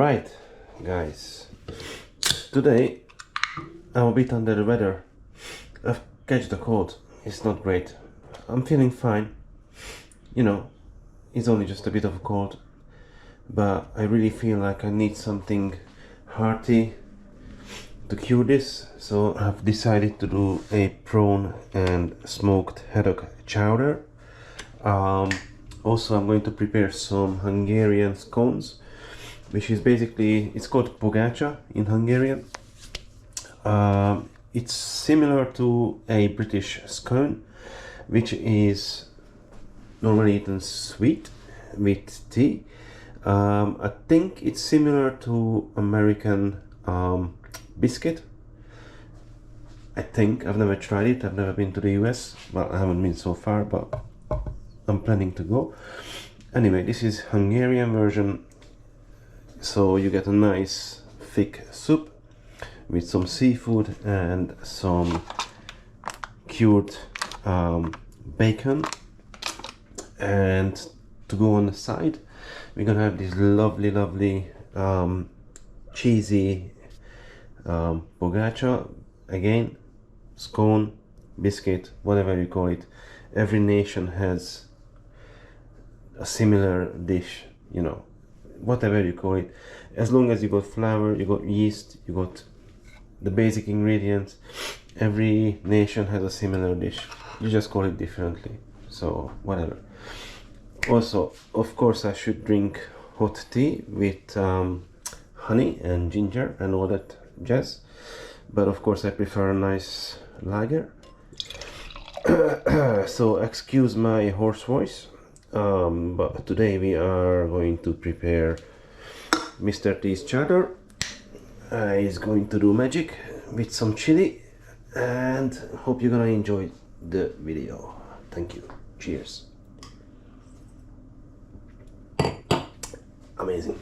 Alright, guys, today I'm a bit under the weather. I've catched a cold. It's not great. I'm feeling fine. You know, it's only just a bit of a cold, but I really feel like I need something hearty to cure this, so I've decided to do a prawn and smoked haddock chowder. Also, I'm going to prepare some Hungarian scones, which is basically, it's called pogacha in Hungarian. It's similar to a British scone, which is normally eaten sweet with tea. I think it's similar to American biscuit. I think. I've never tried it. I've never been to the US. Well, I haven't been so far, but I'm planning to go. Anyway, this is Hungarian version. So you get a nice thick soup with some seafood and some cured bacon. And to go on the side, we're gonna have this lovely cheesy pogacha. Again, scone, biscuit, whatever you call it. Every nation has a similar dish, you know, whatever you call it. As long as you got flour, you got yeast, you got the basic ingredients, every nation has a similar dish. You just call it differently, so whatever. Also, of course, I should drink hot tea with honey and ginger and all that jazz, but of course I prefer a nice lager. So excuse my hoarse voice, but today we are going to prepare MrT's chowder. He's going to do magic with some chili, and hope you're gonna enjoy the video. Thank you. Cheers. Amazing.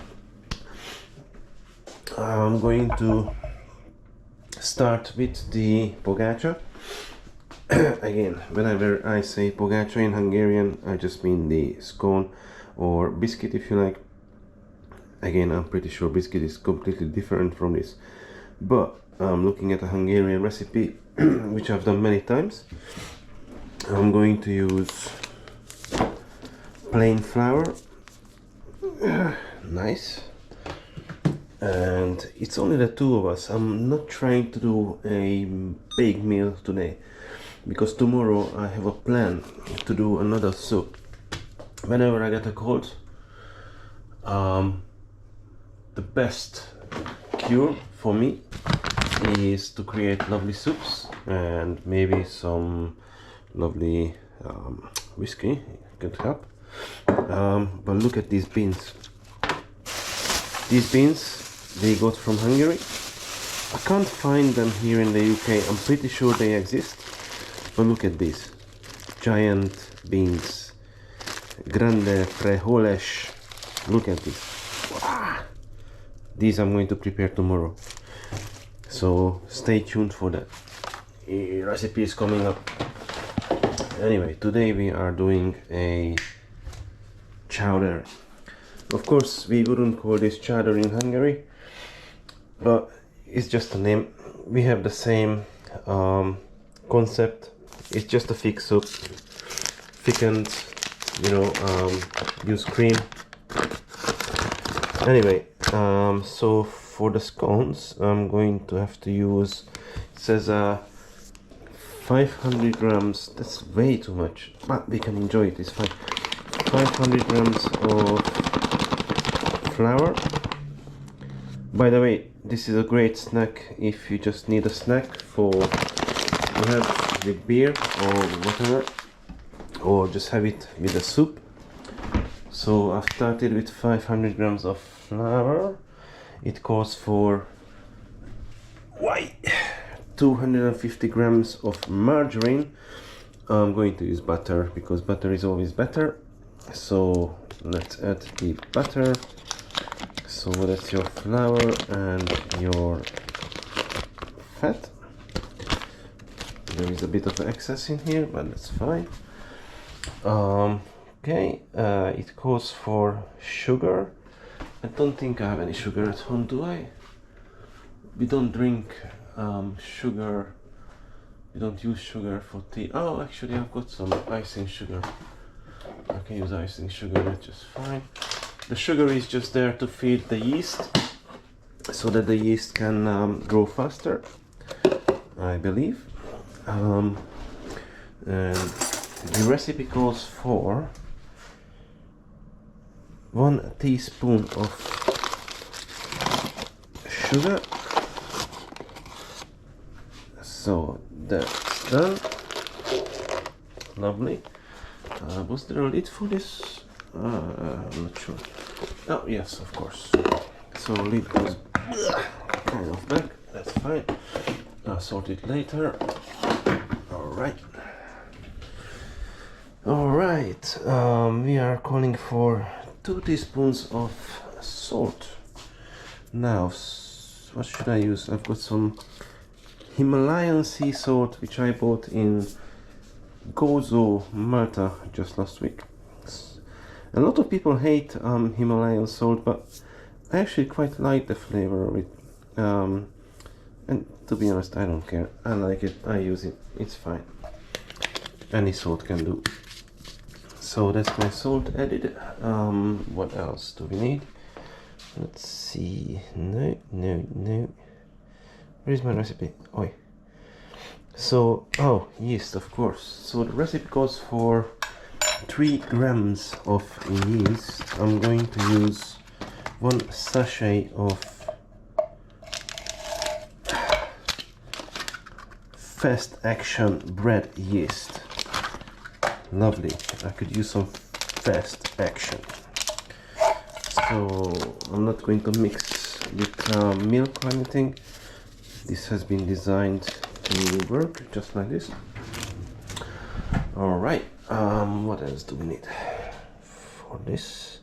I'm going to start with the pogacha. Again, whenever I say pogacha in Hungarian, I just mean the scone or biscuit, if you like. Again, I'm pretty sure biscuit is completely different from this, but I'm looking at a Hungarian recipe which I've done many times. I'm going to use plain flour. Nice. And it's only the two of us. I'm not trying to do a big meal today, because tomorrow I have a plan to do another soup. Whenever I get a cold, the best cure for me is to create lovely soups and maybe some lovely whiskey could help. But look at these beans. These beans they got from Hungary. I can't find them here in the UK. I'm pretty sure they exist, but look at these giant beans, grande frijoles. Look at this. Wow. These I'm going to prepare tomorrow, so stay tuned for that. The recipe is coming up. Anyway, today we are doing a chowder. Of course, we wouldn't call this chowder in Hungary, but it's just a name. We have the same concept. It's just a thick soup, thickened, you know, use cream. Anyway, so for the scones, I'm going to have to use, it says 500 grams, that's way too much, but we can enjoy it, it's fine. 500 grams of flour. By the way, this is a great snack if you just need a snack for to have with beer or whatever, or just have it with the soup. So I've started with 500 grams of flour. It calls for 250 grams of margarine. I'm going to use butter because butter is always better. So let's add the butter. So that's your flour and your fat. There is a bit of excess in here, but that's fine. Okay, it calls for sugar. I don't think I have any sugar at home, do I? We don't drink sugar. We don't use sugar for tea. Oh, actually I've got some icing sugar. I can use icing sugar, that's just fine. The sugar is just there to feed the yeast, so that the yeast can grow faster, I believe. And the recipe calls for 1 teaspoon of sugar. So that's done. Lovely. Was there a lid for this? I'm not sure. Oh yes, of course. So lid goes kind of back. That's fine. I'll sort it later. Alright. Alright. We are calling for 2 teaspoons of salt. Now, what should I use? I've got some Himalayan sea salt, which I bought in Gozo, Malta, just last week. A lot of people hate Himalayan salt, but I actually quite like the flavor of it. And to be honest, I don't care. I like it, I use it, it's fine. Any salt can do. So that's my salt added. What else do we need? Let's see. No. Where's my recipe? Oi. So, oh, yeast, of course. So the recipe calls for 3 grams of yeast. I'm going to use 1 sachet of fast action bread yeast. Lovely. I could use some fast action. So I'm not going to mix with milk or anything. This has been designed to work just like this. Alright, what else do we need for this?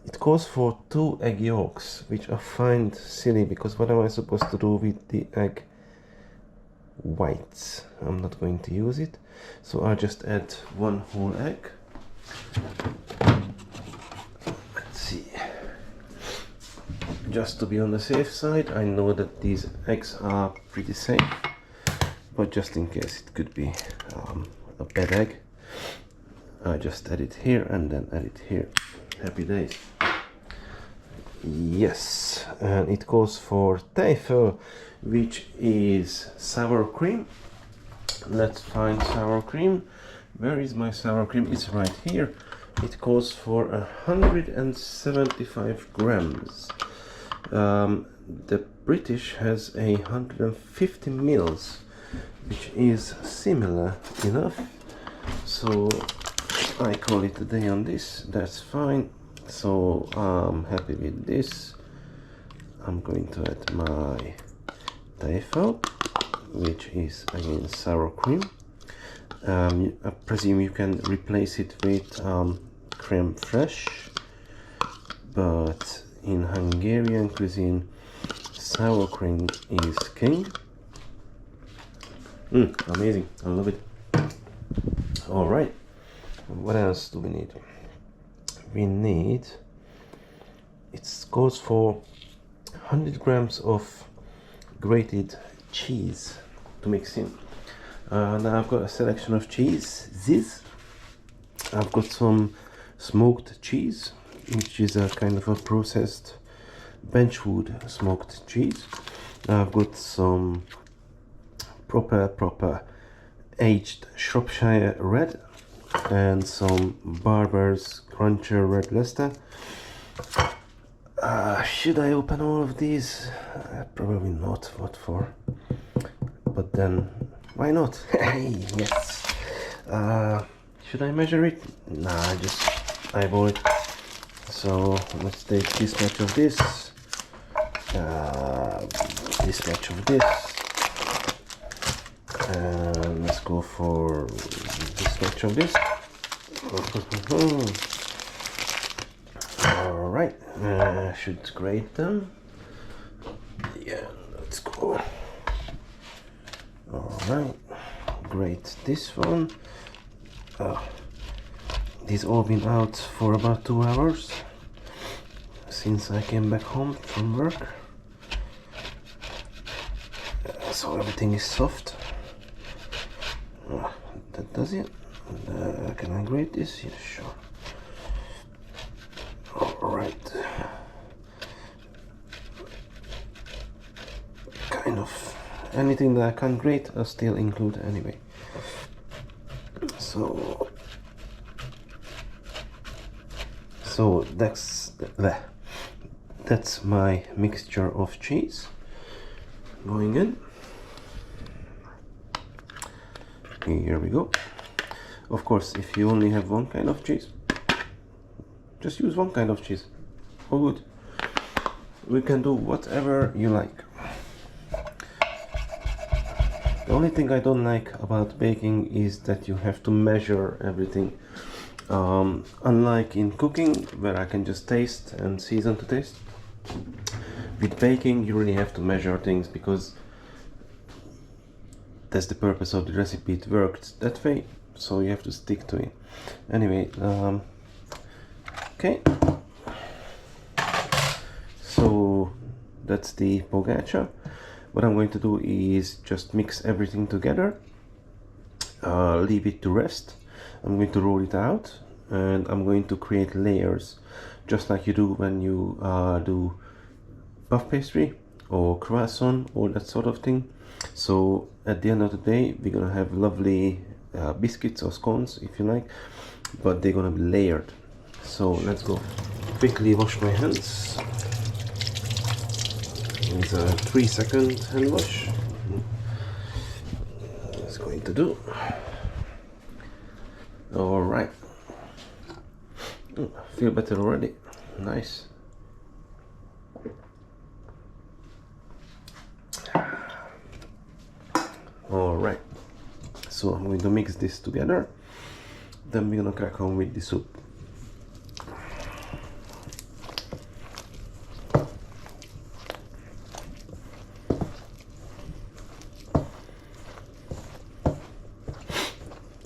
It calls for 2 egg yolks, which I find silly, because what am I supposed to do with the egg whites? I'm not going to use it, so I'll just add 1 whole egg. Let's see. Just to be on the safe side, I know that these eggs are pretty safe, but just in case it could be a bad egg, I just add it here and then add it here. Happy days. Yes, and it calls for teifel, which is sour cream. Let's find sour cream. Where is my sour cream? It's right here. It calls for 175 grams. The British has 150 mils, which is similar enough. So I call it a day on this. That's fine. So I'm happy with this. I'm going to add my teifel, which is again sour cream. I presume you can replace it with creme fraiche, but in Hungarian cuisine, sour cream is king. Amazing, I love it. Alright, what else do we need? We need, it calls for 100 grams of grated cheese to mix in. Now I've got a selection of cheeses. I've got some smoked cheese, which is a kind of a processed benchwood smoked cheese. I've got some proper aged Shropshire red and some Barber's Cruncher red Leicester. Should I open all of these? Probably not. What for? But then, why not? Hey, yes. Should I measure it? Nah, I just eyeball it. So let's take this much of this much of this, and let's go for this much of this. Alright, should grate them. Yeah, let's go. Alright, grate this one. These all been out for about 2 hours. since I came back home from work. So everything is soft. That does it. Can I grate this? Yes, sure. Alright. Kind of. Anything that I can't grate, I'll still include anyway. So that's my mixture of cheese going in. Here we go. Of course, if you only have one kind of cheese, just use one kind of cheese. All good. We can do whatever you like. The only thing I don't like about baking is that you have to measure everything. Unlike in cooking, where I can just taste and season to taste, with baking you really have to measure things, because that's the purpose of the recipe. It worked that way, so you have to stick to it. Anyway, okay. So that's the pogacha. What I'm going to do is just mix everything together, leave it to rest. I'm going to roll it out, and I'm going to create layers, just like you do when you do puff pastry or croissant or that sort of thing. So at the end of the day, we're gonna have lovely biscuits or scones, if you like, but they're gonna be layered. So let's go. Quickly wash my hands. It's a 3-second hand wash. That's going to do. All right. Feel better already. Nice. All right. So I'm going to mix this together. Then we're gonna crack on with the soup.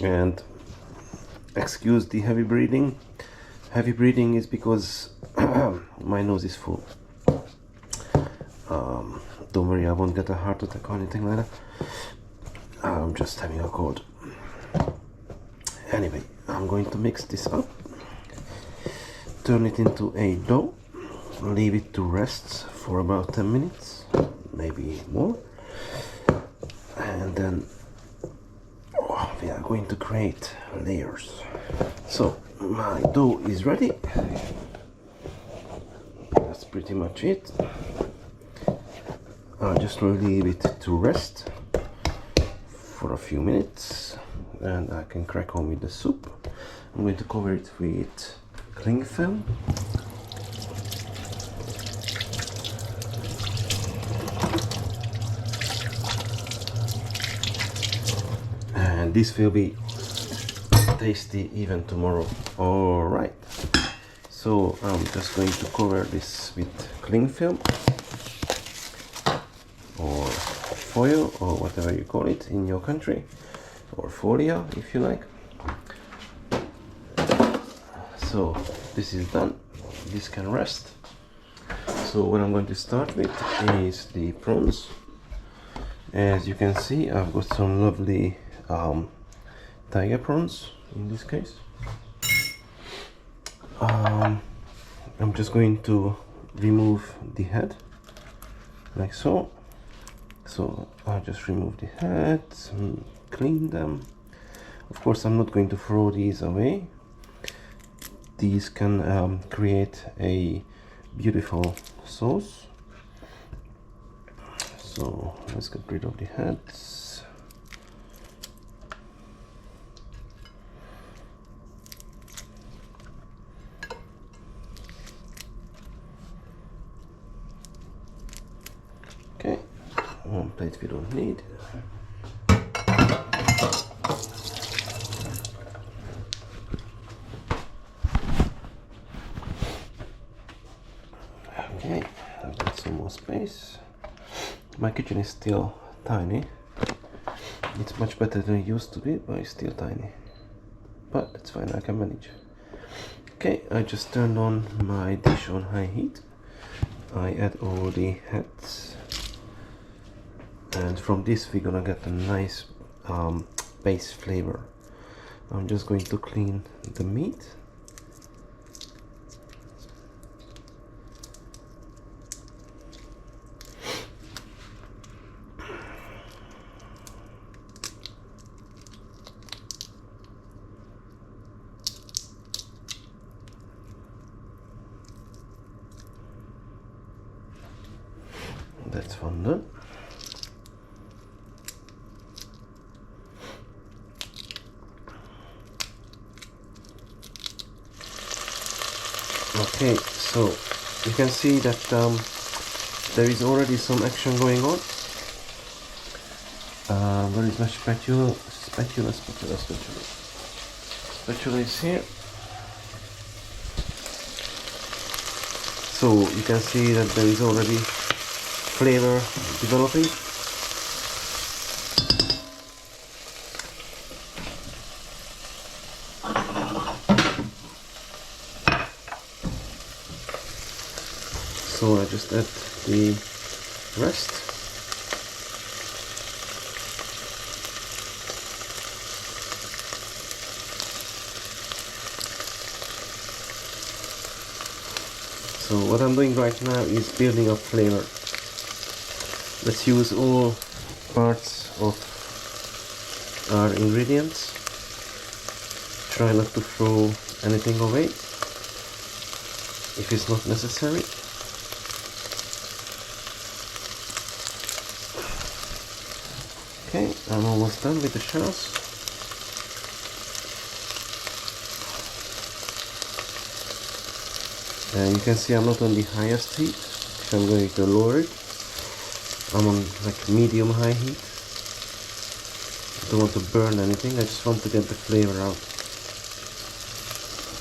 And excuse the heavy breathing. Heavy breathing is because my nose is full. Don't worry, I won't get a heart attack or anything like that. I'm just having a cold. Anyway, I'm going to mix this up, turn it into a dough, leave it to rest for about 10 minutes, maybe more, and then we are going to create layers. So my dough is ready. That's pretty much it. I'll just leave it to rest for a few minutes, and I can crack on with the soup. I'm going to cover it with cling film. And this will be tasty even tomorrow. All right. So I'm just going to cover this with cling film or foil or whatever you call it in your country, or folia if you like. So this is done. This can rest. So what I'm going to start with is the prawns. As you can see, I've got some lovely tiger prawns in this case. I'm just going to remove the head like so. So I'll just remove the head, clean them. Of course, I'm not going to throw these away. These can create a beautiful sauce. So let's get rid of the heads. Okay, one plate we don't need. Okay, I've got some more space. My kitchen is still tiny. It's much better than it used to be, but it's still tiny. But it's fine, I can manage. Okay, I just turned on my dish on high heat. I add all the heads, and from this we're gonna get a nice base flavor. I'm just going to clean the meat. That's one done. Okay, so you can see that there is already some action going on. Where is my spatula? Spatula is here. So you can see that there is already flavor developing. So I just add the rest. So what I'm doing right now is building up flavor. Let's use all parts of our ingredients. Try not to throw anything away if it's not necessary. Okay, I'm almost done with the shells. And you can see I'm not on the highest heat, so I'm going to lower it. I'm on like medium high heat. I don't want to burn anything, I just want to get the flavor out.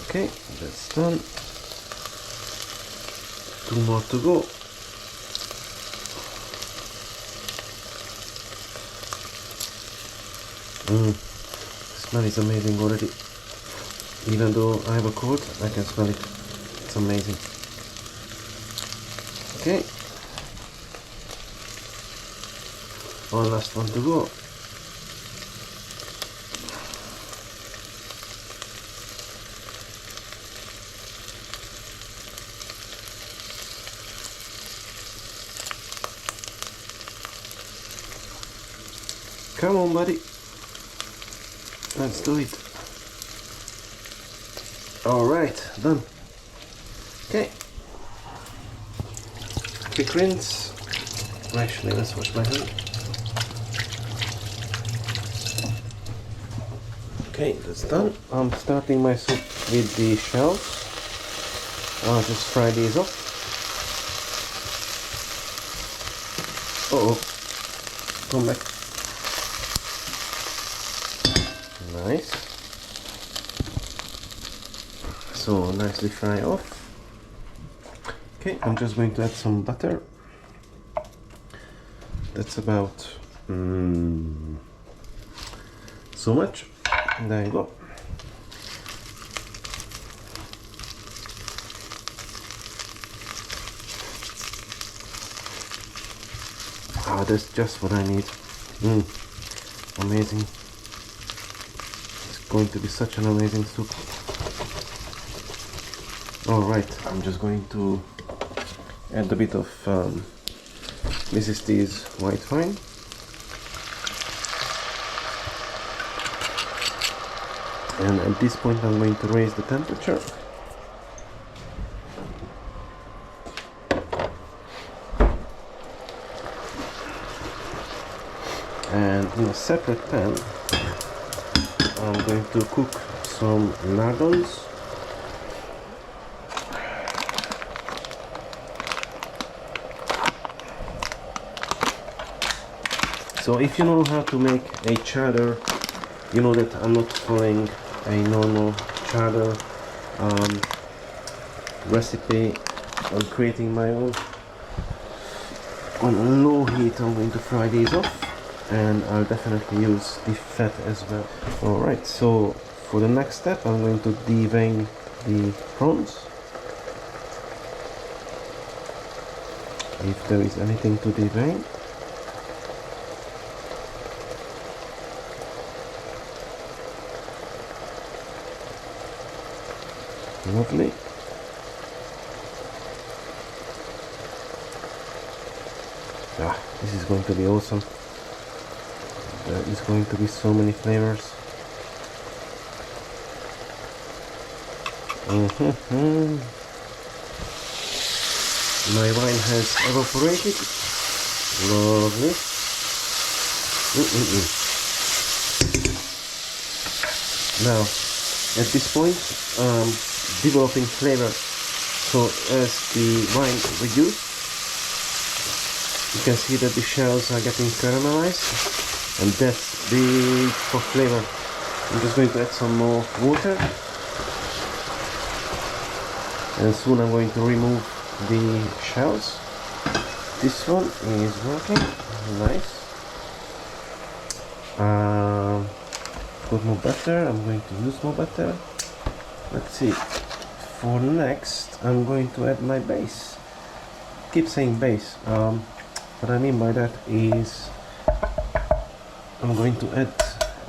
Okay, that's done. 2 more to go. The smell is amazing already. Even though I have a cold, I can smell it. It's amazing. Okay. One last one to go. Come on, buddy. Let's do it. Alright, done. Okay. Quick rinse. Actually, let's wash my hand. Okay, that's done. I'm starting my soup with the shells. I'll just fry these up. Uh-oh. Come back. Nice. So nicely fry off. Okay, I'm just going to add some butter. That's about so much. There you go. Ah, that's just what I need. Amazing. It's going to be such an amazing soup. Alright, I'm just going to add a bit of MrT's white wine. And at this point I'm going to raise the temperature. And in a separate pan I'm going to cook some lardons. So if you know how to make a chowder, you know that I'm not following a normal chowder recipe. I'm creating my own. On a low heat I'm going to fry these off, and I'll definitely use the fat as well. Alright, so for the next step I'm going to devein the prawns. If there is anything to the vein. Lovely. This is going to be awesome. There is going to be so many flavors. My wine has evaporated. Lovely. Now, at this point, developing flavor. So as the wine reduces, you can see that the shells are getting caramelized, and that's big for flavor. I'm just going to add some more water, and soon I'm going to remove the shells. This one is working nice. Got more butter. I'm going to use more butter. Let's see. For next, I'm going to add my base. Keep saying base. What I mean by that is I'm going to add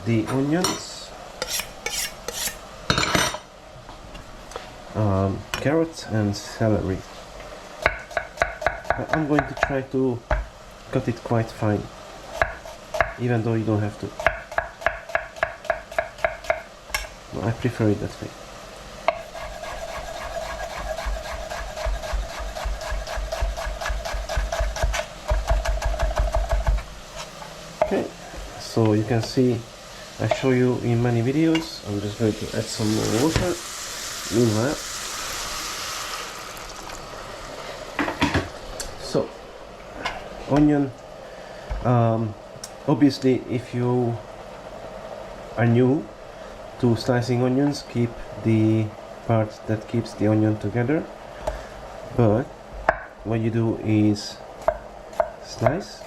the onions, carrots and celery. I'm going to try to cut it quite fine, even though you don't have to. I prefer it that way. Okay, so you can see I show you in many videos. I'm just going to add some more water. Meanwhile, so onion. Obviously, if you are new to slicing onions, keep the part that keeps the onion together. But what you do is slice.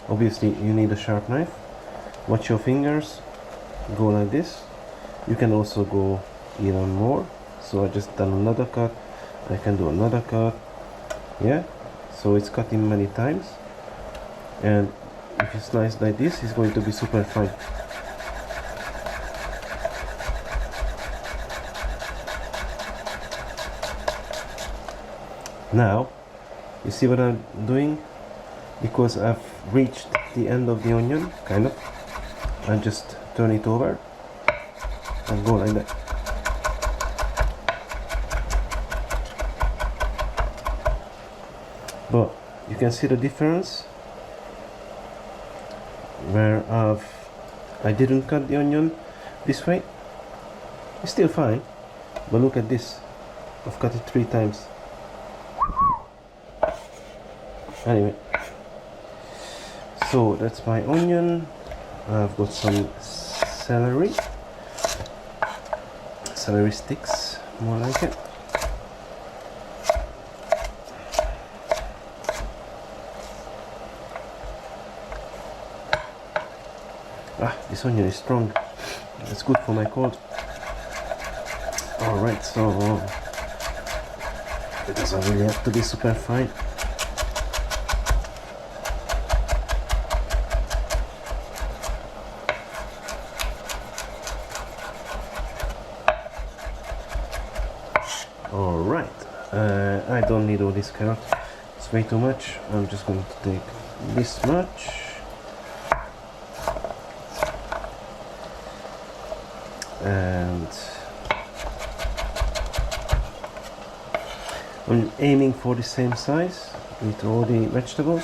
Obviously you need a sharp knife. Watch your fingers, go like this. You can also go even more. So I just done another cut. I can do another cut. Yeah, so it's cut in many times, and if you slice like this, it's going to be super fine. Now you see what I'm doing? Because I've reached the end of the onion, kind of, I just turn it over and go like that. But you can see the difference where I didn't cut the onion this way. It's still fine, but look at this. I've cut it 3 times. Anyway, so that's my onion. I've got some celery sticks, more like it. This onion is strong. It's good for my cold. Alright, so it doesn't really have to be super fine. Alright, I don't need all this carrot. It's way too much. I'm just going to take this much. And I'm aiming for the same size with all the vegetables.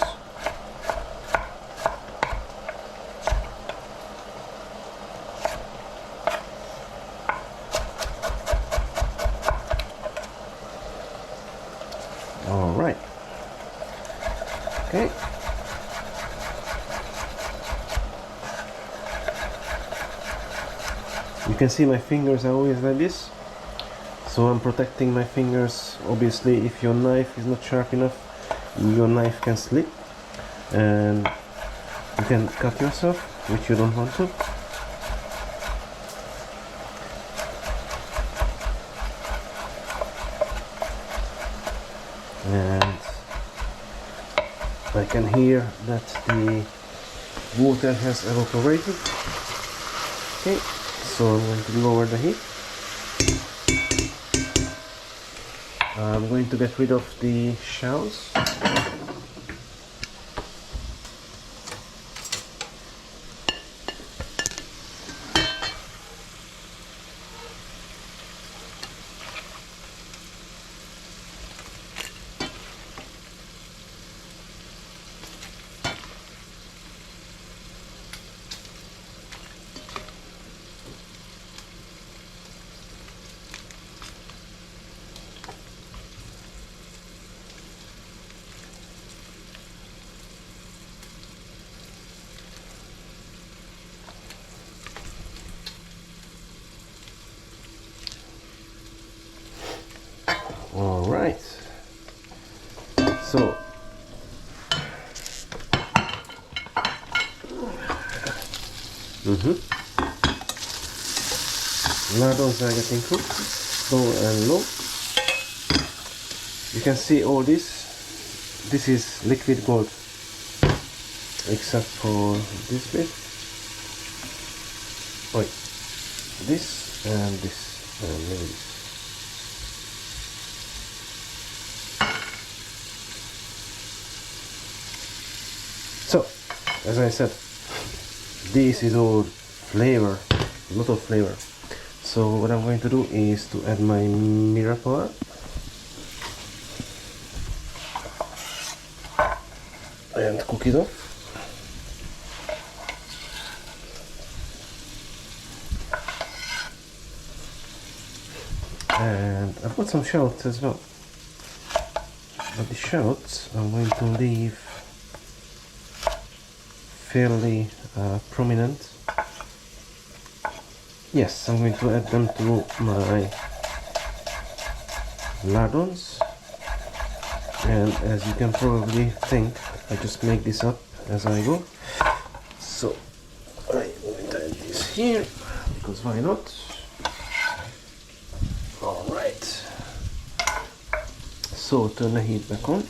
All right. Okay. You can see my fingers are always like this, so I'm protecting my fingers. Obviously, if your knife is not sharp enough, your knife can slip, and You can cut yourself, which you don't want to. And I can hear that the water has evaporated. Okay, so I'm going to lower the heat. I'm going to get rid of the shells. All right, so lardons are getting cooked, slow and low. You can see all this. This is liquid gold, except for this bit. Wait, this and this and maybe this. So, as I said, this is all flavor, a lot of flavor. So what I'm going to do is to add my mirror powder. And cook it off. And I've got some shallots as well. But the shallots I'm going to leave fairly prominent. Yes, I'm going to add them to my lardons. And as you can probably think, I just make this up as I go. So I'm going to add this here, because why not? Alright. So turn the heat back on.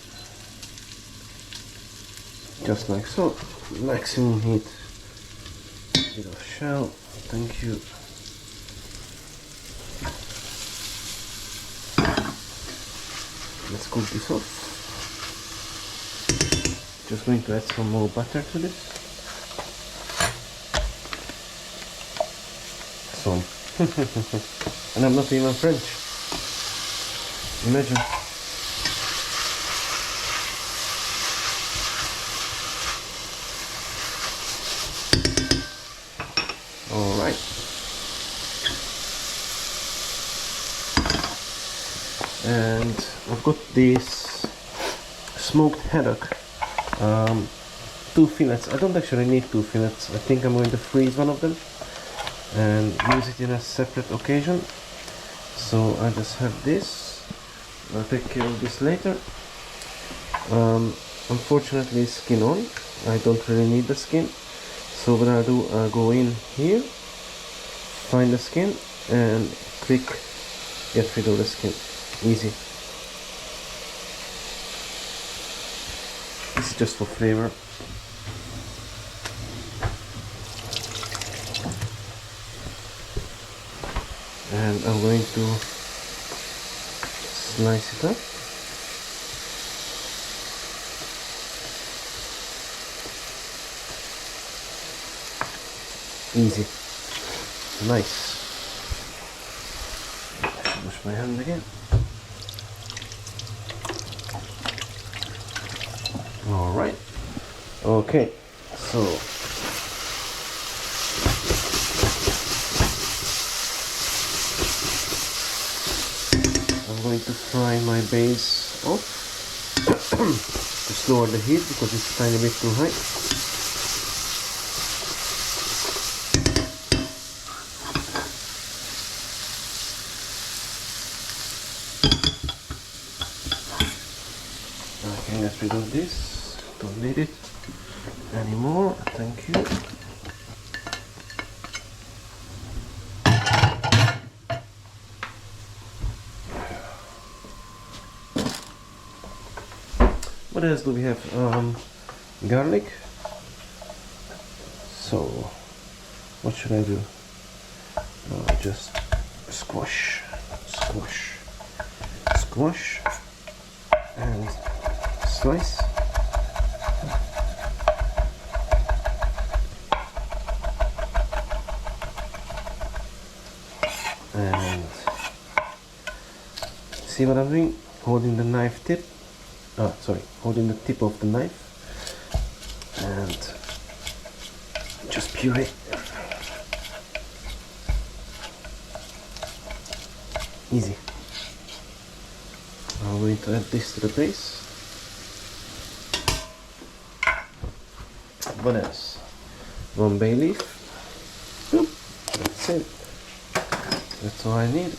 Just like so. Maximum heat. Bit of shell. Thank you. Let's cook this off. Just going to add some more butter to this. Some. And I'm not even French. Imagine. Alright. And I've got this smoked haddock. 2 fillets. I don't actually need 2 fillets. I think I'm going to freeze one of them and use it in a separate occasion. So I just have this. I'll take care of this later. Unfortunately, skin on. I don't really need the skin. So what I'll do, I'll go in here, find the skin, and click get rid of the skin. Easy. This is just for flavor. And I'm going to slice it up. Easy. Nice. I should wash my hand again. Alright. Okay. So I'm going to fry my base off. Just lower the heat because it's a tiny bit too high. I can get rid of this, don't need it. Any more? Thank you. What else do we have? Garlic. So, what should I do? Just squash, squash, squash, and slice. And see what I'm doing? Holding the knife tip. Holding the tip of the knife and just puree. Easy. I'm going to add this to the base. What else? 1 bay leaf. Boop. That's it. That's all I need.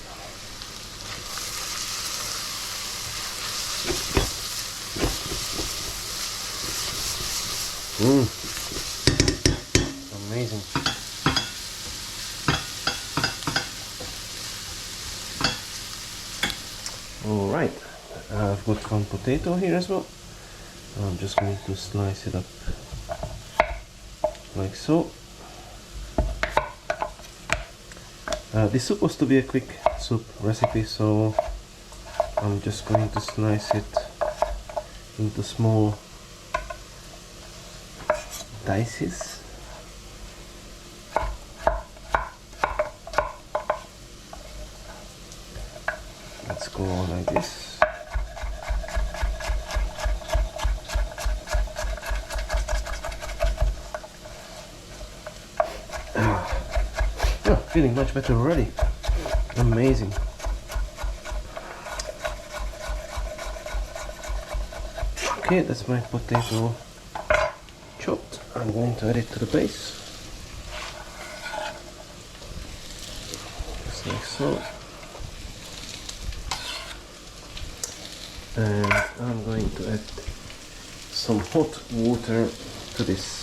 Amazing. Alright, I've got 1 potato here as well. I'm just going to slice it up like so. This soup was to be a quick soup recipe, so I'm just going to slice it into small dices. Let's go on like this. Oh, feeling much better already. Amazing. Okay, that's my potato chopped. I'm going to add it to the base. Just like so. And I'm going to add some hot water to this.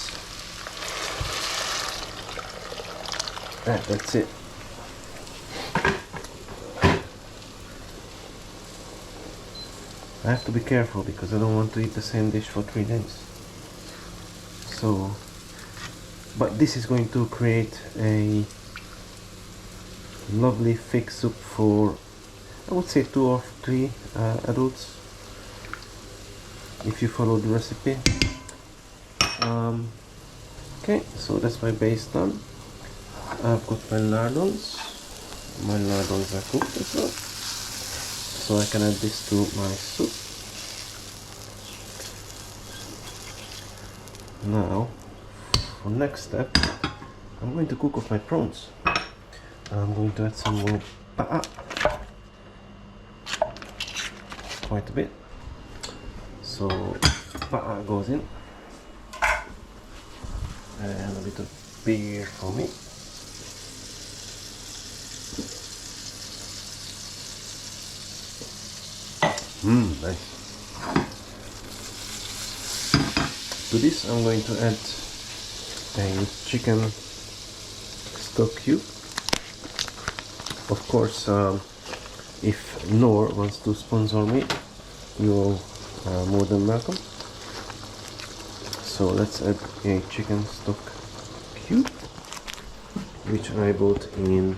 That's it. I have to be careful because I don't want to eat the same dish for 3 days. So, but this is going to create a lovely thick soup for, I would say, 2 or 3 adults if you follow the recipe. Okay, so that's my base done. I've got my lardons. My lardons are cooked as well, so I can add this to my soup. Now, for next step, I'm going to cook off my prawns. I'm going to add some more pa'a, quite a bit. So pa'a goes in, and a bit of beer for me. Nice. To this I'm going to add a chicken stock cube. Of course, if Nor wants to sponsor me, you're more than welcome. So let's add a chicken stock cube, which I bought in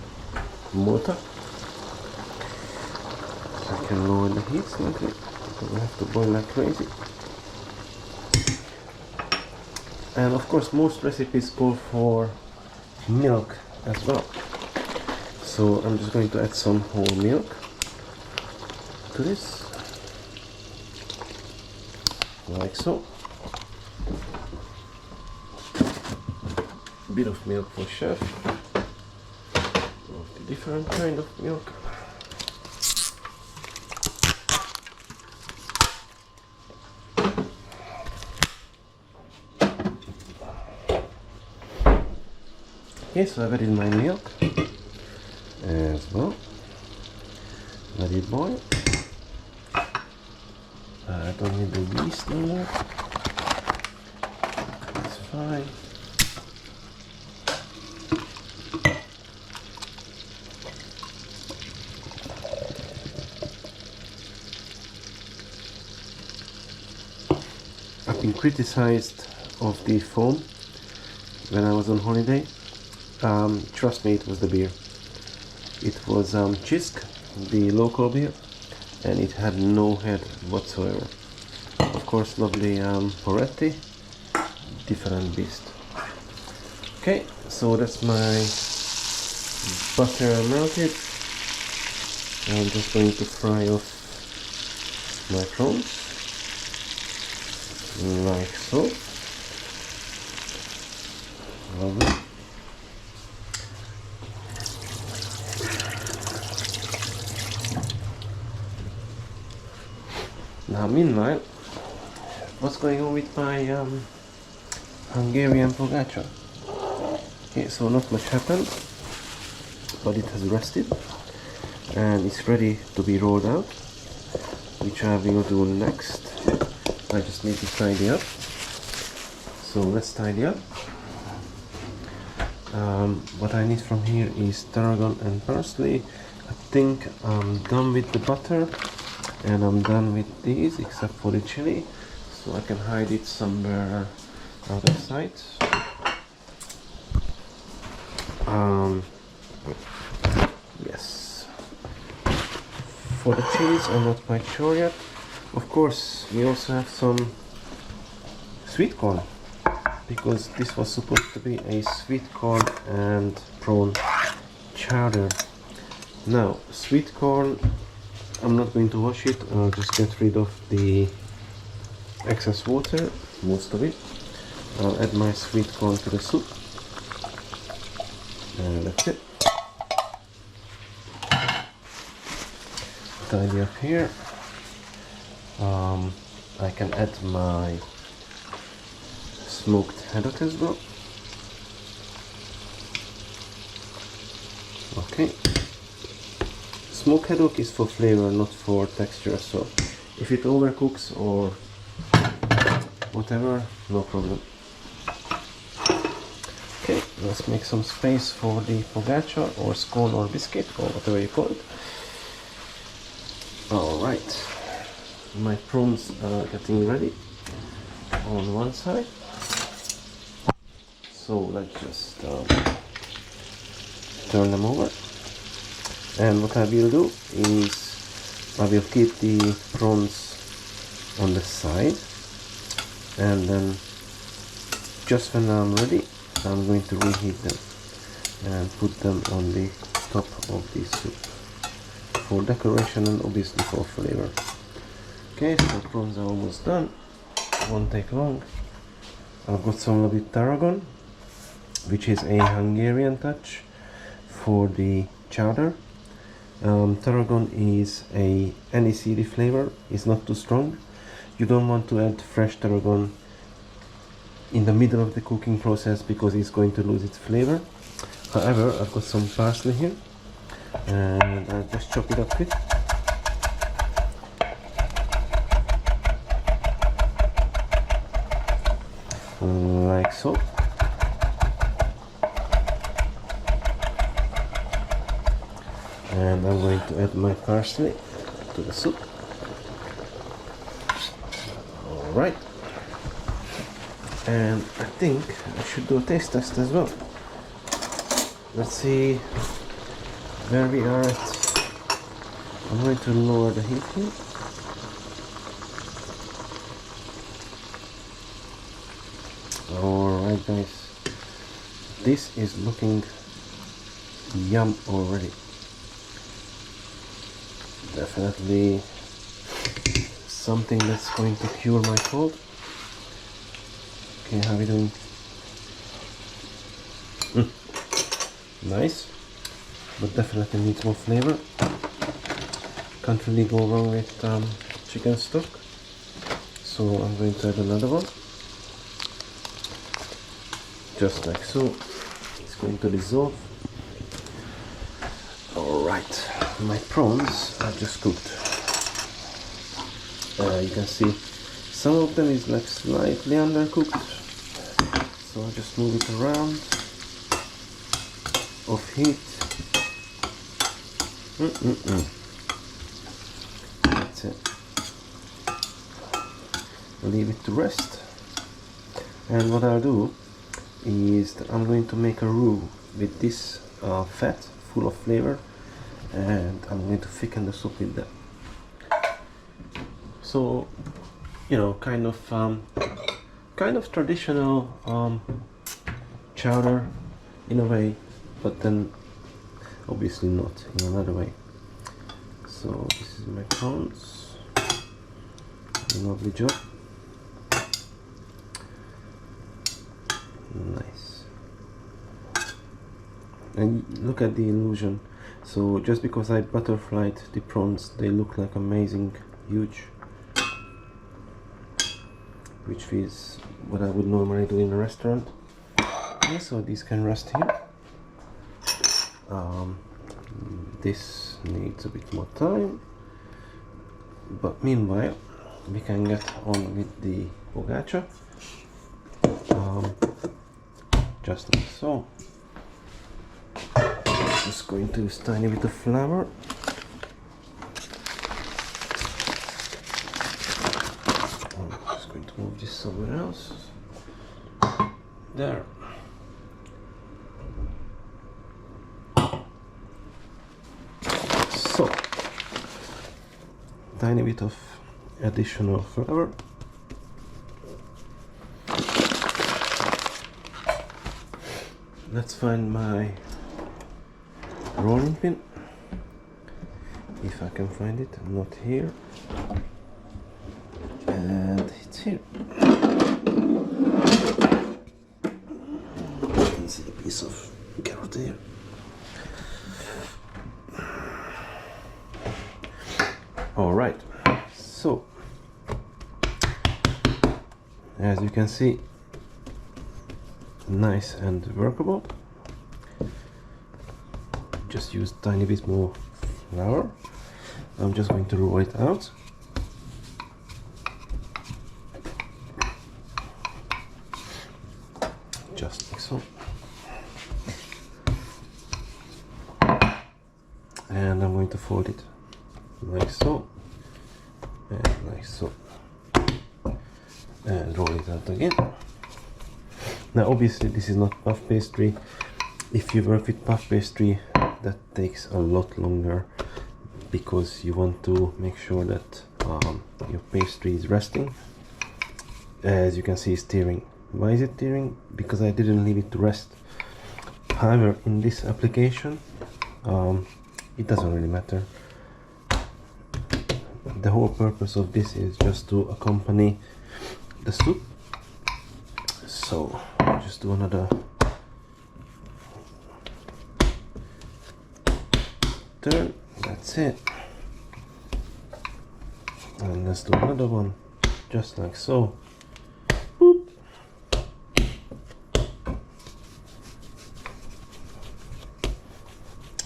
Malta. I can lower the heat slightly because I have to boil like crazy. And of course, most recipes call for milk as well. So I'm just going to add some whole milk to this, like so. A bit of milk for chef, of the different kind of milk. Okay, so I've added my milk as well. Let it boil. I don't need the yeast anymore. It's fine. I've been criticized of the foam when I was on holiday. Trust me, it was the beer. It was Chisk, the local beer, and it had no head whatsoever. Of course, lovely Poretti, different beast. Okay, so that's my butter melted. I'm just going to fry off my prawns, like so. Lovely. Now, meanwhile, what's going on with my Hungarian pogacha? Okay, so not much happened, but it has rested and it's ready to be rolled out, which I will do next. I just need to tidy up. So let's tidy up. What I need from here is tarragon and parsley. I think I'm done with the butter and I'm done with these except for the chili, so I can hide it somewhere out of sight. Yes. For the cheese, I'm not quite sure yet. Of course, we also have some sweet corn, because this was supposed to be a sweet corn and prawn chowder. Now, sweet corn, I'm not going to wash it. I'll just get rid of the excess water, most of it. I'll add my sweet corn to the soup, and that's it. Tidy up here. I can add my smoked haddock as well. Okay. Smoked haddock is for flavor, not for texture, so if it overcooks or whatever, no problem. Okay, let's make some space for the pogacha or scone or biscuit or whatever you call it. Alright, my prawns are getting ready on one side. So let's just turn them over. And what I will do is I will keep the prawns on the side, and then just when I'm ready, I'm going to reheat them and put them on the top of the soup for decoration and obviously for flavor. Okay, so the prawns are almost done. Won't take long. I've got some lovely tarragon, which is a Hungarian touch for the chowder. Tarragon is a aniseedy flavor. It's not too strong. You don't want to add fresh tarragon in the middle of the cooking process because it's going to lose its flavor. However, I've got some parsley here and I'll just chop it up quick. Like so. And I'm going to add my parsley to the soup. Alright. And I think I should do a taste test as well. Let's see where we are at. I'm going to lower the heat here. Alright guys, this is looking yum already. Definitely something that's going to cure my cold. Okay, how are we doing? Nice, but definitely needs more flavor. Can't really go wrong with chicken stock. So I'm going to add another one. Just like so. It's going to dissolve. Alright, my prawns are just cooked. You can see some of them is like slightly undercooked, So I just move it around, off heat. That's it. Leave it to rest. And what I'll do is that I'm going to make a roux with this fat full of flavor, and I'm going to thicken the soup with that. So, you know, kind of traditional chowder in a way, but then obviously not in another way. So this is my prawns. Lovely job. Nice. And look at the illusion. So just because I butterflied the prawns, they look like amazing, huge, which is what I would normally do in a restaurant. Okay, so these can rest here. This needs a bit more time, but meanwhile we can get on with the pogacha. Just like so. Just going to use tiny bit of flour. I'm just going to move this somewhere else. There. So, tiny bit of additional flour. Let's find my rolling pin, if I can find it. Not here, and it's here. You can see a piece of carrot here. All right, so as you can see, nice and workable. Just use tiny bit more flour. I'm just going to roll it out. Just like so. And I'm going to fold it like so, and like so, and roll it out again. Now obviously this is not puff pastry. If you work with puff pastry, that takes a lot longer, because you want to make sure that your pastry is resting. As you can see, it's tearing. Why is it tearing? Because I didn't leave it to rest. However, in this application, it doesn't really matter. The whole purpose of this is just to accompany the soup. So just do another turn. That's it. And let's do another one, just like so. Boop.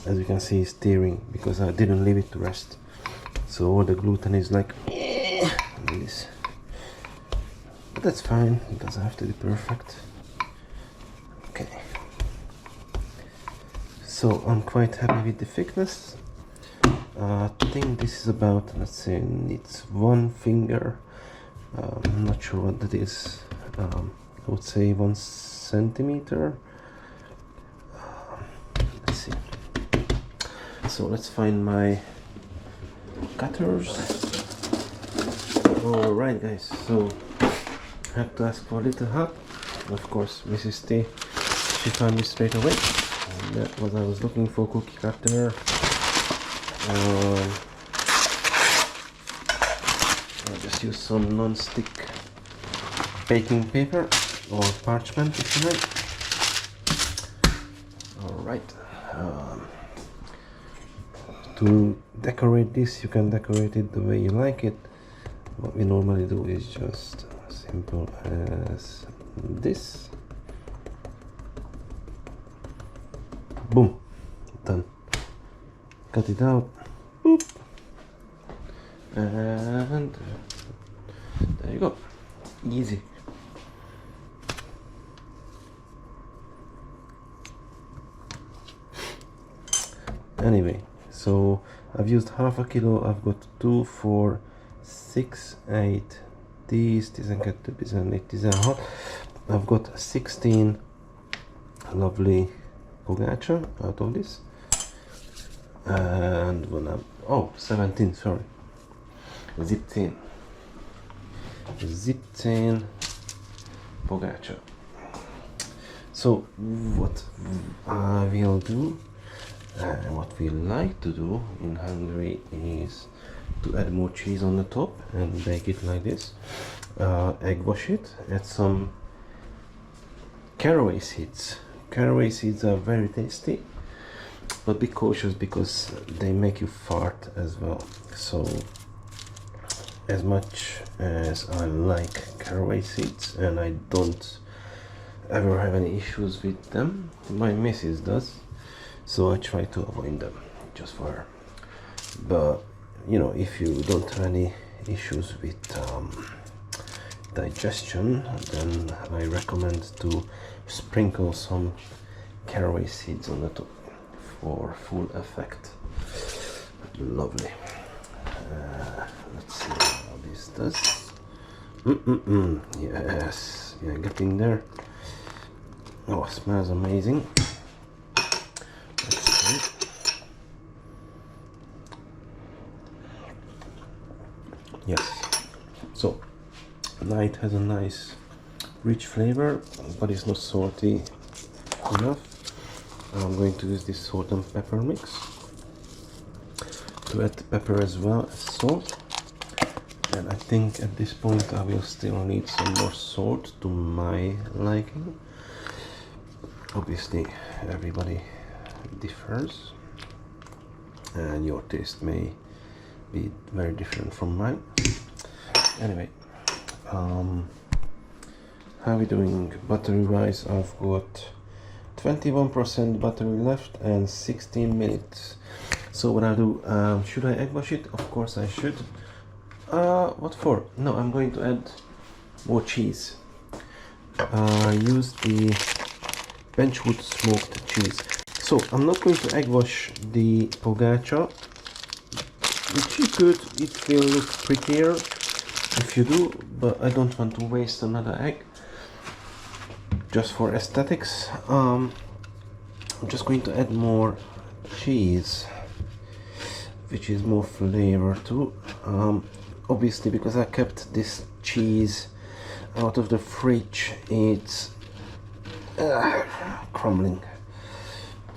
As you can see, it's tearing because I didn't leave it to rest. So all the gluten is like this. But that's fine, it doesn't have to be perfect. Okay. So I'm quite happy with the thickness. I think this is about, let's say, it's 1 finger. I'm not sure what that is. I would say 1 centimeter. Let's see. So let's find my cutters. Alright guys, so I have to ask for a little help. Of course, Mrs. T, she found me straight away. And that was I was looking for, cookie cutter. I'll just use some non-stick baking paper or parchment if you like. Alright. To decorate this, you can decorate it the way you like it. What we normally do is just simple as this. Boom, done. Cut it out. Boop. And there you go. Easy. Anyway, so I've used half a kilo. I've got 2, 4, 6, 8, 10, 12, 14, 16. I've got 16 lovely pogacha out of this, and when I'm 17, sorry, 17 pogacha. So what I will do, what we like to do in Hungary, is to add more cheese on the top and bake it like this. Egg wash it, add some caraway seeds. Caraway seeds are very tasty, but be cautious because they make you fart as well. So as much as I like caraway seeds and I don't ever have any issues with them, my missus does, so I try to avoid them just for her. But you know, if you don't have any issues with digestion, then I recommend to sprinkle some caraway seeds on the top for full effect. Lovely. Let's see how this does. Yes, yeah, getting there. Oh, smells amazing. Let's see. Yes, so now it has a nice rich flavor, but it's not salty enough. I'm going to use this salt and pepper mix to add the pepper as well as salt. And I think at this point I will still need some more salt to my liking. Obviously everybody differs and your taste may be very different from mine. Anyway, how are we doing battery wise? I've got 21% battery left and 16 minutes. So what I'll do, should I egg wash it? Of course I should. What for? No, I'm going to add more cheese. Use the Benchwood smoked cheese. So I'm not going to egg wash the pogacha, which you could, it will look prettier if you do, but I don't want to waste another egg just for aesthetics. I'm just going to add more cheese, which is more flavor too. Obviously, because I kept this cheese out of the fridge, it's crumbling,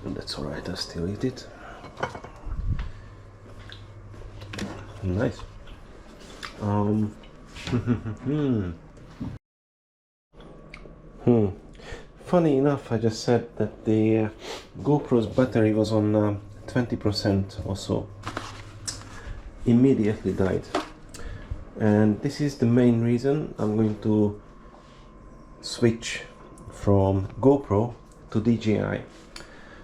and that's alright, I'll still eat it. Nice. Funny enough, I just said that the GoPro's battery was on 20% or so. Immediately died. And this is the main reason I'm going to switch from GoPro to DJI.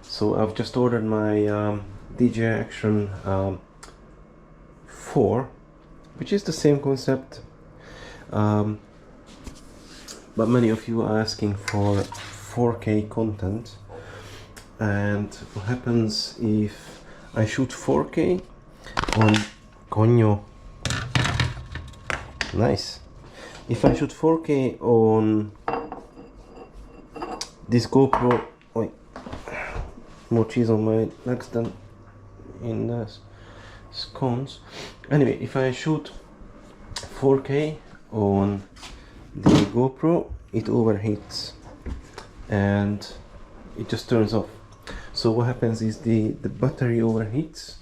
So I've just ordered my DJI Action 4, which is the same concept, but many of you are asking for 4K content. And what happens if I shoot 4K on Coño? Nice. If I shoot 4K on this GoPro, wait, more cheese on my legs than in the scones. Anyway, if I shoot 4K on the GoPro, it overheats and it just turns off. So what happens is the battery overheats.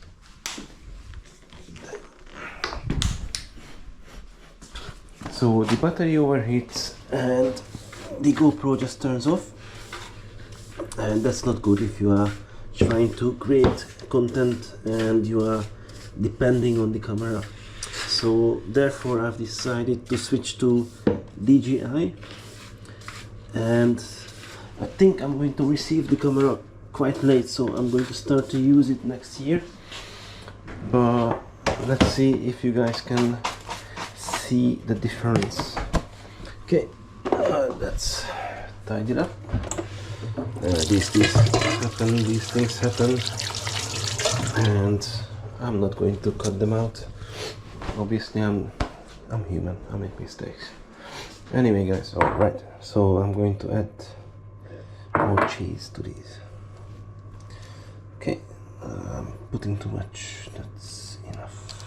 So the battery overheats and the GoPro just turns off, and that's not good if you are trying to create content and you are depending on the camera. So therefore I've decided to switch to DJI, and I think I'm going to receive the camera quite late, so I'm going to start to use it next year. But let's see if you guys can see the difference. Okay, let's tidy it up. These things happen. and I'm not going to cut them out. Obviously, I'm human. I make mistakes. Anyway, guys, all right. So I'm going to add more cheese to these. Okay, I'm putting too much. That's enough.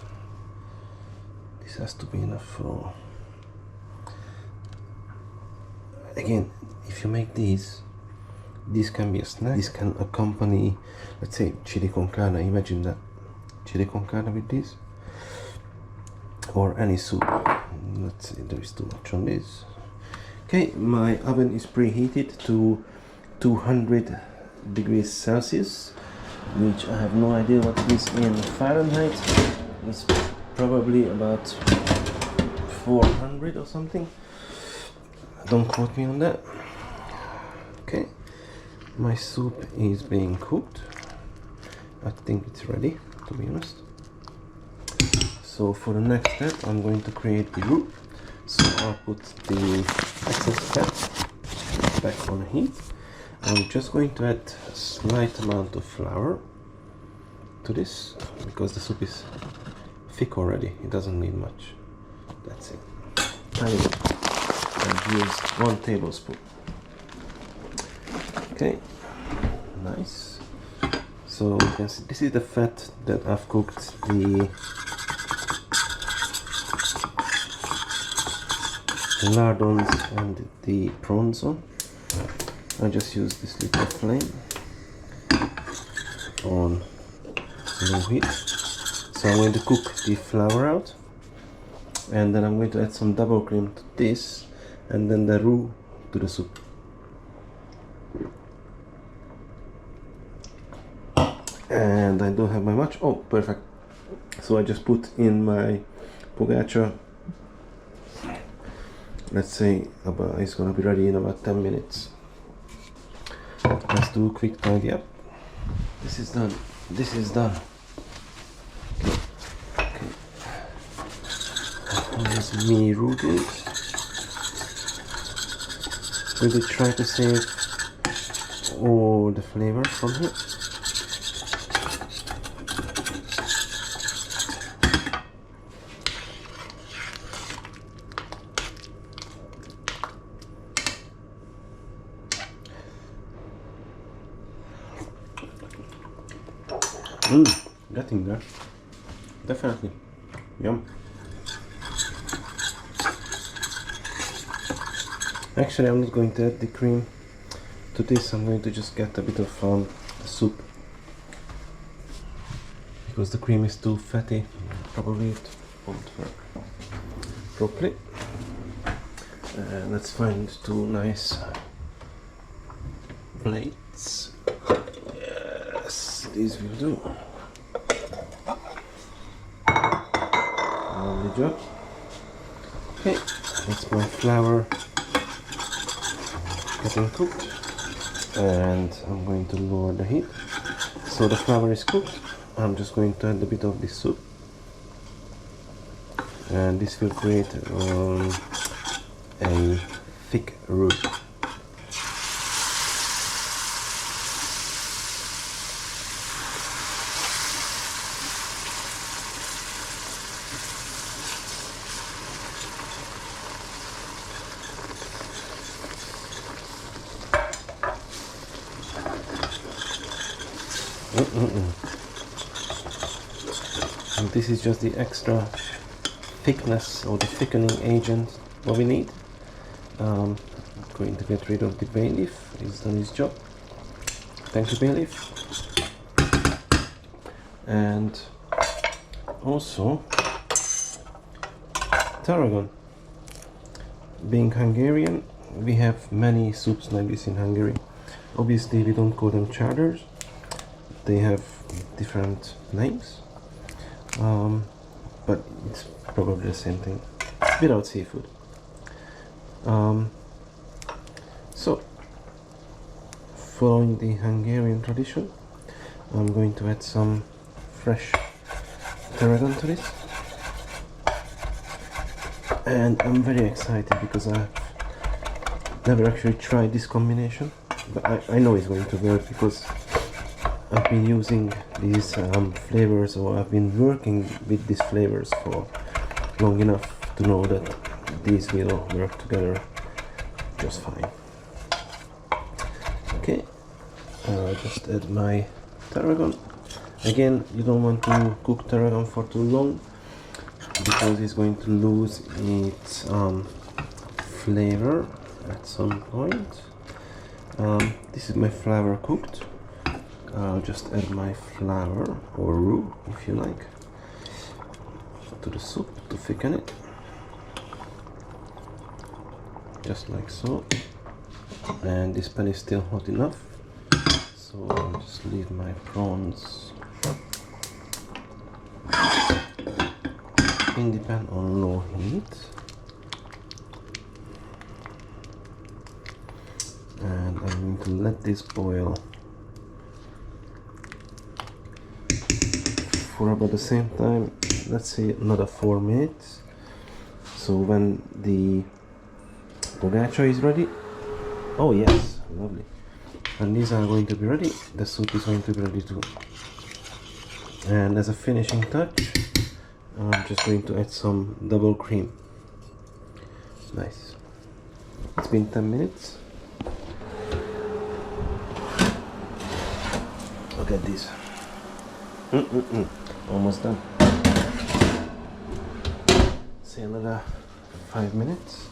This has to be enough for. Again, if you make these can be a snack. This can accompany, let's say, chili con carne. Imagine that, chili con carne with this, or any soup. Let's say there is too much on this. Okay, my oven is preheated to 200 degrees Celsius, which I have no idea what it is in Fahrenheit. It's probably about 400 or something. Don't quote me on that. Okay, my soup is being cooked. I think it's ready, to be honest. So for the next step, I'm going to create the roux. So I'll put the excess fat back on heat. I'm just going to add a slight amount of flour to this because the soup is thick already. It doesn't need much. That's it. Tiny bit. I've used 1 tablespoon. Okay, nice. So you can see this is the fat that I've cooked the lardons and the prawns on. I just use this little flame on low heat. So I'm going to cook the flour out, and then I'm going to add some double cream to this, and then the roux to the soup. And I don't have my much. Oh, perfect. So I just put in my pogacha. Let's say it's gonna be ready in about 10 minutes. Let's do a quick tidy up. This is done. This is done. Okay. Here's me roux. Really try to save all the flavor from here. Getting there. Definitely. Yum. Actually, I'm not going to add the cream to this. I'm going to just get a bit of soup because the cream is too fatty. Probably it won't work properly. Let's find 2 nice plates. Yes, these will do. Lovely job. Okay, that's my flour getting cooked, and I'm going to lower the heat. So the flour is cooked. I'm just going to add a bit of this soup, and this will create a thick roux. And this is just the extra thickness or the thickening agent what we need. I'm going to get rid of the bay leaf. It's done its job. Thank you, bay leaf. And also tarragon. Being Hungarian, we have many soups like this in Hungary. Obviously we don't call them chowders. They have different names, but it's probably the same thing without seafood. So, following the Hungarian tradition, I'm going to add some fresh tarragon to this, and I'm very excited because I've never actually tried this combination, but I know it's going to work because I've been using these flavors, or I've been working with these flavors for long enough to know that these will work together just fine. Okay, just add my tarragon. Again, you don't want to cook tarragon for too long because it's going to lose its flavor at some point. This is my flour cooked. I'll just add my flour or roux, if you like, to the soup to thicken it, just like so. And this pan is still hot enough, so I'll just leave my prawns in the pan on low heat, and I'm going to let this boil for about the same time, let's say another 4 minutes. So when the pogacha is ready, oh yes, lovely, and these are going to be ready, the soup is going to be ready too. And as a finishing touch, I'm just going to add some double cream. Nice. It's been 10 minutes. Look at this. Almost done. Say another 5 minutes.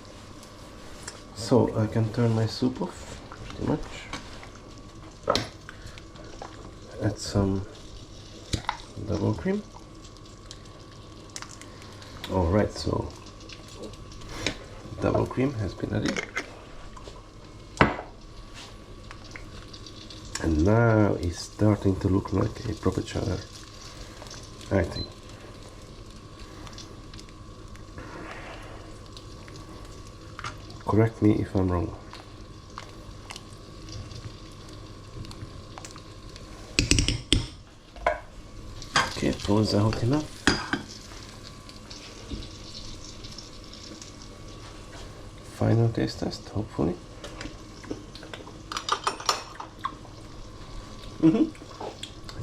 So I can turn my soup off pretty much. Add some double cream. Alright, so double cream has been added. And now it's starting to look like a proper chowder, I think. Correct me if I'm wrong. Okay, prawns are hot enough. Final taste test, hopefully. I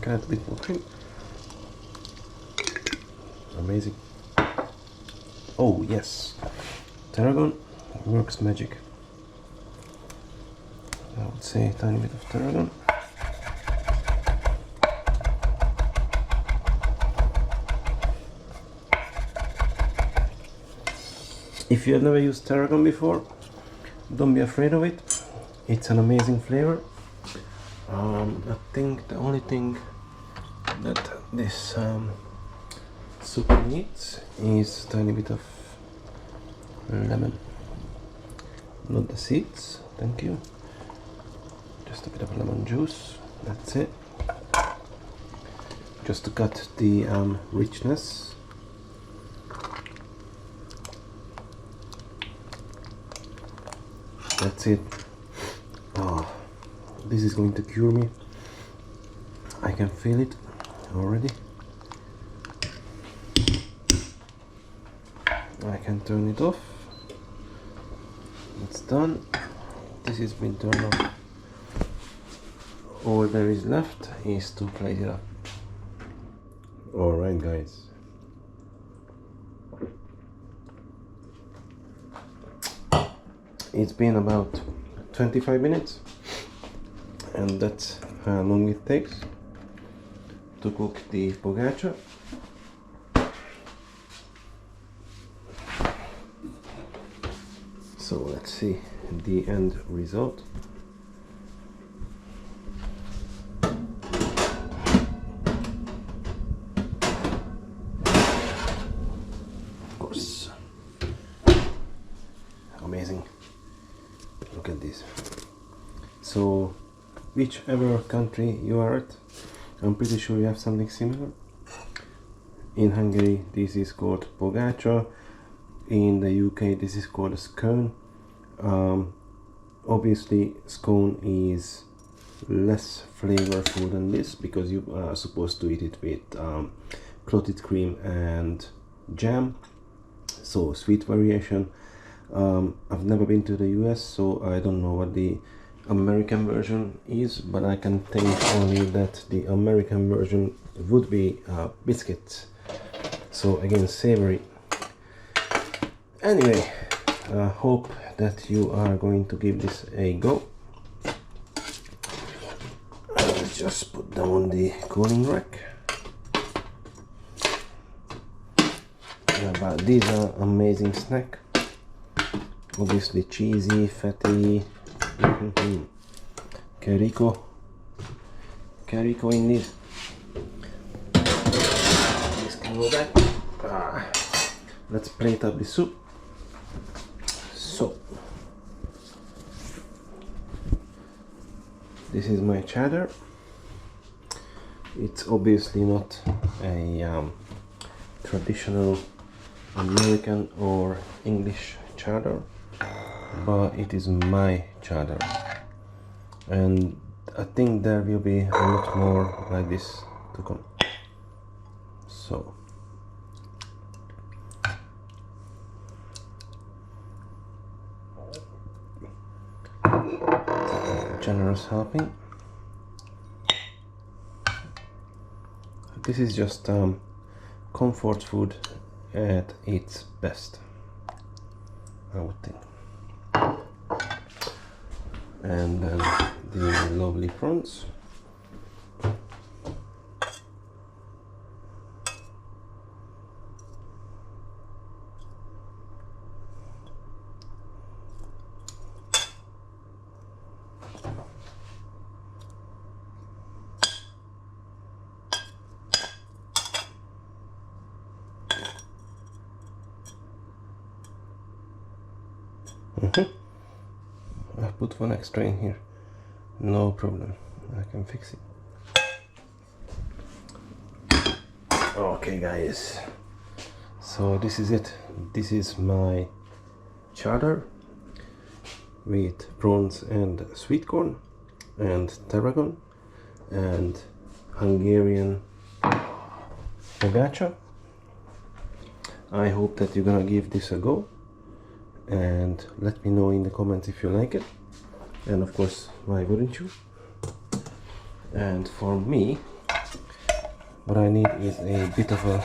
can add a bit more cream. Amazing. Oh yes, tarragon works magic. I would say a tiny bit of tarragon. If you have never used tarragon before, don't be afraid of it. It's an amazing flavor. I think the only thing that this soup needs is a tiny bit of lemon. Not the seeds, thank you. Just a bit of lemon juice, that's it. Just to cut the richness. That's it. Oh, this is going to cure me. I can feel it already. I can turn it off. It's done. This has been turned off. All there is left is to plate it up. Alright guys. It's been about 25 minutes, and that's how long it takes to cook the pogacha. So let's see the end result. Of course, amazing. Look at this. So whichever country you are at, I'm pretty sure you have something similar. In Hungary this is called pogacha. In the UK this is called a scone. Obviously scone is less flavorful than this because you are supposed to eat it with clotted cream and jam, so sweet variation. I've never been to the US, so I don't know what the American version is, but I can think only that the American version would be biscuits. So again, savory. Anyway, I hope that you are going to give this a go. Let's just put them on the cooling rack. Yeah, but these are amazing snack. Obviously cheesy, fatty. Carico in this. This can go back. Let's plate up the soup. So this is my chowder. It's obviously not a traditional American or English chowder, but it is my chowder, and I think there will be a lot more like this to come. So generous helping. This is just comfort food at its best, I would think. And then the lovely prawns. I put one extra in here, no problem, I can fix it. Okay guys, so this is it. This is my chowder with prawns and sweet corn and tarragon and Hungarian pogacha. I hope that you're gonna give this a go, and let me know in the comments if you like it, and of course why wouldn't you. And for me, what I need is a bit of a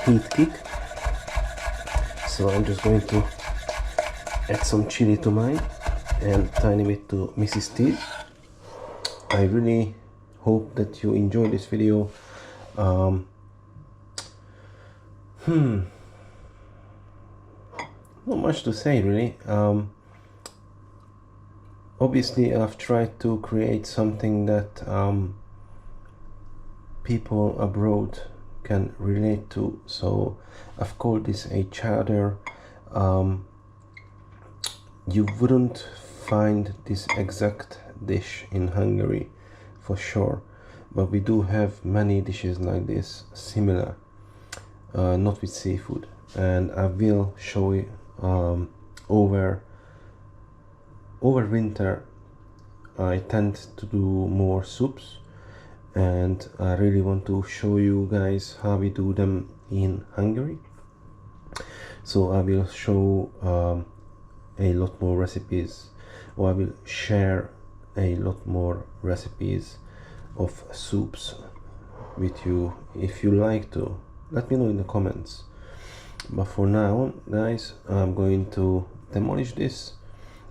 heat kick, so I'm just going to add some chili to mine and tiny bit to MrT's. I really hope that you enjoyed this video. Not much to say really. Obviously I've tried to create something that people abroad can relate to, so I've called this a chowder. You wouldn't find this exact dish in Hungary for sure, but we do have many dishes like this, similar, not with seafood, and I will show it over winter. I tend to do more soups, and I really want to show you guys how we do them in Hungary. So I will show a lot more recipes, or I will share a lot more recipes of soups with you. If you like to, let me know in the comments. But for now guys, I'm going to demolish this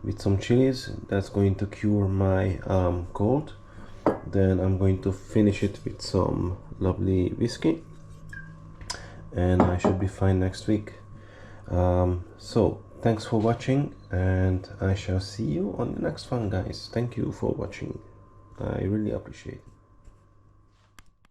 with some chilies. That's going to cure my cold. Then I'm going to finish it with some lovely whiskey, and I should be fine next week. So thanks for watching, and I shall see you on the next one guys. Thank you for watching, I really appreciate it.